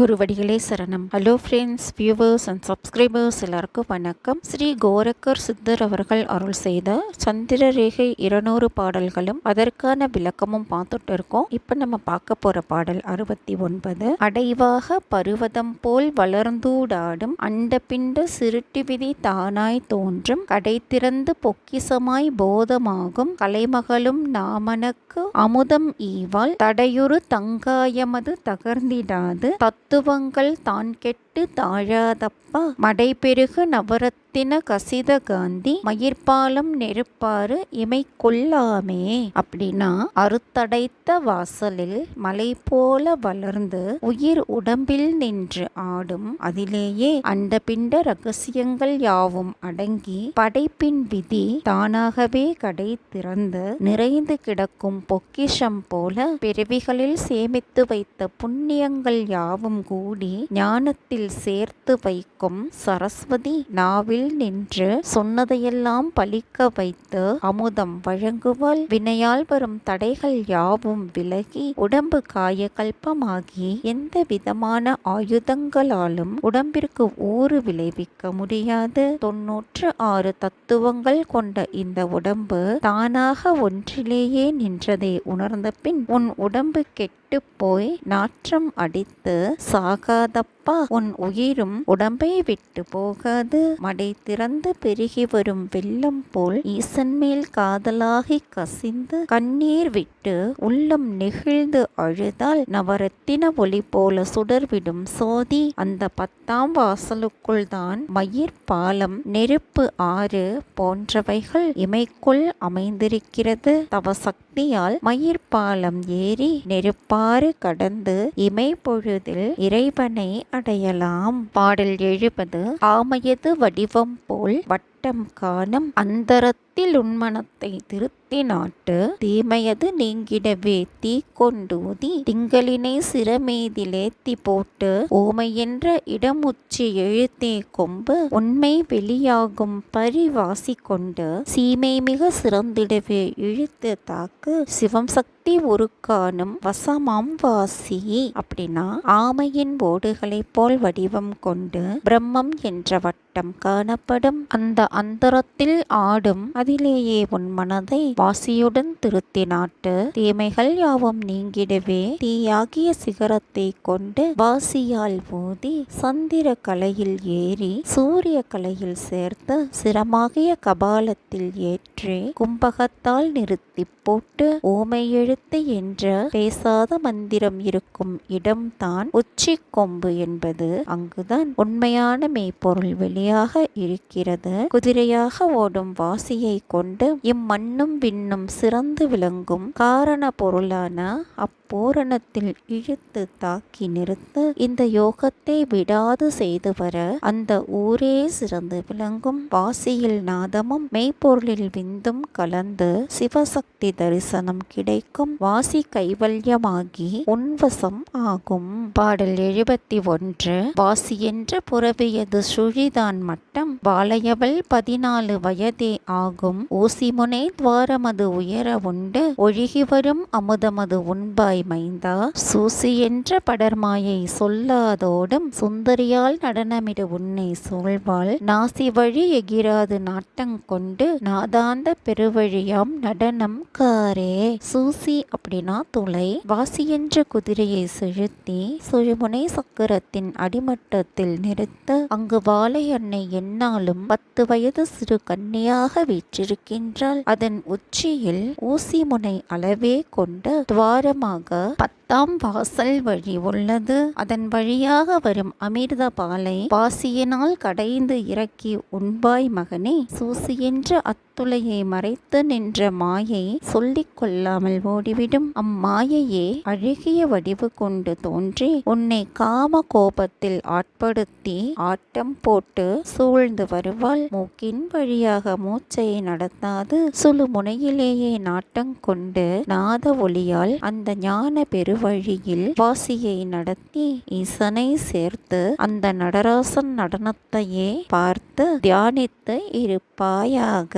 குருவடிகளே சரணம். Hello friends, viewers and subscribers எல்லாருக்கும் வணக்கம். ஸ்ரீ கோரக்கர் சித்தர் அவர்கள் அருள் செய்த சந்திரரேகை 200 பாடல்களும் அதற்கான விளக்கமும் பார்த்துட்டு இருக்கோம். இப்போ நம்ம பார்க்க போற பாடல் 69. அடைவாக பருவதம் போல் வளர்ந்தூடாடும் அண்டபிண்ட சிருட்டி விதி தானாய் தோன்றும் கடை திறந்து பொக்கிசமாய் போதமாகும் கலைமகளும் நாமனக்கு அமுதம் ஈவாள் தடையுறு தங்காயமது தகர்ந்திடாது தத்துவங்கள் தான் கெட்டு தாழாதப்பா மடைபெருகு நவரத்தின கசித காந்தி மயிர்பாலம் நெருப்பாறு இமை கொள்ளாமே. அப்படின்னா, அறுத்தடைத்த வாசலில் மலை போல வளர்ந்து உயிர் உடம்பில் நின்று ஆடும் அதிலேயே அண்டபிண்ட ரகசியங்கள் யாவும் அடங்கி படைப்பின் விதி தானாகவே கடை திறந்து நிறைந்து கிடக்கும் பொக்கிஷம் போல பிறவிகளில் சேமித்து வைத்த புண்ணியங்கள் யாவும் கூடி ஞானத்தில் சேர்த்து வைக்கும் சரஸ்வதி நாவில் நின்று சொன்னதையெல்லாம் பலிக்க வைத்து அமுதம் வழங்குவாள். வினையால் வரும் தடைகள் யாவும் விலகி உடம்பு காயகல்பமாகி எந்த விதமான ஆயுதங்களாலும் உடம்பிற்கு ஊறு விளைவிக்க முடியாது. 96 தத்துவங்கள் கொண்ட இந்த உடம்பு தானாக ஒன்றிலேயே நின்றதை உணர்ந்த பின் உன் உடம்பு கெட்டு போய் நாற்றம் அடித்து சாகாதப்பா உன் உயிரும் உடம்பை விட்டு போகாது. மடை திறந்து பெருகி வரும் வெள்ளம் போல் ஈசன் மேல் காதலாகி கசிந்து கண்ணீர் விட்டு உள்ளம் நெகிழ்ந்து அழுதால் நவரத்தின ஒளி போல சுடர்விடும் சோதி அந்த 10ஆம் வாசலுக்குள் தான் மயிர் பாலம் நெருப்பு ஆறு போன்றவைகள் இமைக்குள் அமைந்திருக்கிறது. தவ சக்தியால் மயிர் பாலம் ஏறி நெருப்பாறு கடந்து இமை பொழுதில் இறைவனை அடையலாம். பாடல் 70. ஆமையது வடிவம் போல் வட்டம் காணும் அந்தரத்தில் உன்மனத்தை திருத்தி நாட்டு தீமையது நீங்கிடவே தீ கொண்டூதி திங்களினை சிரமேதிலேத்தி போட்டு ஓமை என்ற இடமுச்சி எழுத்தே கொம்பு உண்மை வெளியாகும் பரிவாசி கொண்டு சீமை மிக சிறந்திடவே இழுத்து தாக்கு சிவம் சக்தி ஒரு காணும் வசமாம் வாசி. அப்படின்னா, ஆமையின் ஓடுகளைப் போல் வடிவம் கொண்டு பிரம்மம் என்ற வட்டம் காணப்படும் அந்த அந்தரத்தில் ஆடும் அதிலேயே உன் மனதை வாசியுடன் திருத்தி நாட்டு தீமைகள் யாவும் நீங்கிடவே தீயாகிய சிகரத்தை கொண்டு வாசியால் ஊதி சந்திர கலையில் ஏறி சூரிய கலையில் சேர்த்து சிரமாகிய கபாலத்தில் ஏற்றி கும்பகத்தால் நிறுத்தி போட்டு ஓமை எழுத்து என்ற பேசாத மந்திரம் இருக்கும் இடம்தான் உச்சி கொம்பு என்பது அங்குதான் உண்மையான மெய்ப்பொருள் வெளியாக இருக்கிறது. குதிரையாக ஓடும் வாசியை கொண்டு இம்மண்ணும் விண்ணும் சிறந்து விளங்கும் காரண பொருளான பூரணத்தில் இழுத்து தாக்கி நிறுத்த இந்த யோகத்தை விடாது செய்து வர அந்த ஊரே சிறந்து விளங்கும் வாசியில் நாதமும் மெய்ப்பொருளில் விந்தும் கலந்து சிவசக்தி தரிசனம் கிடைக்கும் வாசி கைவல்யமாகி உன்வசம் ஆகும். பாடல் 71. வாசி என்ற புறவியது சுழிதான் மட்டம் வாழையவள் 14 வயதே ஆகும் ஊசிமுனை துவாரமது உயர உண்டு ஒழுகி வரும் அமுதமது உண்பாய் மைந்தா சூசி என்ற படர்மாயை சொல்லாதோடும் சுந்தரியால் நடனமிடு உன்னை சூழ்வாள் நாசி வழி எகிராது நாட்டங் கொண்டு நாதாந்த பெருவழியாம் நடனம் காரே. சூசி அப்படின்னா துளை. வாசி என்ற குதிரையை செலுத்தி சுழுமுனை சக்கரத்தின் அடிமட்டத்தில் நிறுத்த அங்கு வாழை அன்னை எந்நாளும் 10 வயது சிறு கன்னியாக வீற்றிருக்கின்றாள். அதன் உச்சியில் ஊசி முனை அளவே கொண்ட துவாரமாக 10ஆம் வாசல் வழி உள்ளது. அதன் வழியாக வரும் அமிர்த பாலை வாசியினால் கடைந்து இறக்கி உண்பாய் மகனே. சூசி என்ற அத்துளையை மறைத்து நின்ற மாயை சொல்லிக் கொள்ளாமல் ஓடிவிடும். அம்மாயையே அழகிய வடிவு கொண்டு தோன்றி உன்னை காம கோபத்தில் ஆட்படுத்தி ஆட்டம் போட்டு சூழ்ந்து வருவாள். மூக்கின் வழியாக மூச்சை நடத்தாது சுழு முனையிலேயே நாட்டங் கொண்டு நாத ஒளியால் அந்த ஞான பெருவழியில் வாசியை நடத்தி ஈசனை சேர்த்து அந்த நடராசன் நடனத்தையே பார்த்து தியானித்து இருப்பாயாக.